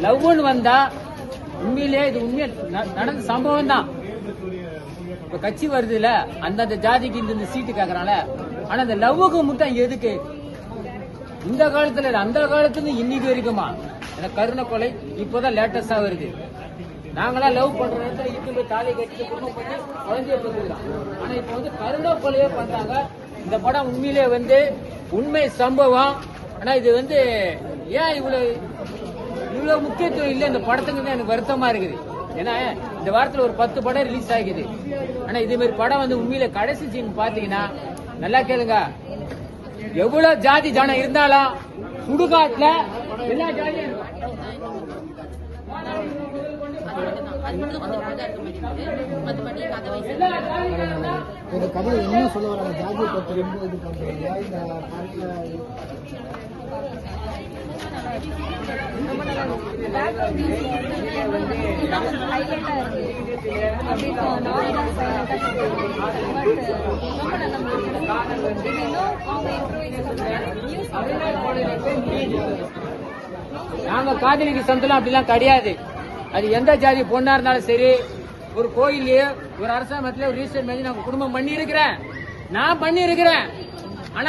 லவ்னு வந்தா உண்மையிலே இது உண்மையா நடந்த சம்பவம் தான். இப்ப கட்சி வருது இல்ல, அந்தந்த ஜாதிக்கு இந்த சீட்டு கேக்குறாங்க. ஆனா அந்த லவ்வுக்கு மட்டும் எதுக்கு? இந்த காலத்துல அந்த காலத்துல இன்னைக்கு வரைக்குமா கருணை கொலை இப்பதான் லேட்டஸ்டா வருது. நாங்களாம் லவ் பண்ற நேரத்துல இட்டு தாலி கட்டி குடும்பம் பண்ணி குழந்தைய பெற்றுக்கலாம். ஆனா இப்ப கருணை கொலையே பண்றாங்க. இந்த படம் உண்மையிலே உண்மை சம்பவம். ஆனா இது ஏன் இவ்வளவு முக்கியத்துவம் இல்லை இந்த படத்துக்கு தான் எனக்கு வருத்தமா இருக்குது. ஏன்னா இந்த வாரத்துல ஒரு 10 படம் ரிலீஸ் ஆகிக்குது. ஆனா இதே மாதிரி படம் உண்மையில கடைசி சீன் பாத்தீங்கன்னா நல்லா கேளுங்க, எவ்வளவு ஜாதி ஜனம் இருந்தாலும் சுடுகாட்டுல எல்லா ஜாதியும் கதையை என்ன சொல்ல வர ஜாதியை பற்றி ரொம்ப இது பண்றீங்க. நாங்க காதலிக்கு சந்தலம் அப்படிலாம் கிடையாது. அது எந்த ஜாதி பொண்ணா இருந்தாலும் சரி, ஒரு கோயிலையோ ஒரு அரசாங்கத்திலேயே ஒரு ரிஜிஸ்டர் மேரேஜ் நாங்க குடும்பம் பண்ணி இருக்கிறேன். நான் பண்ணி இருக்கிறேன்.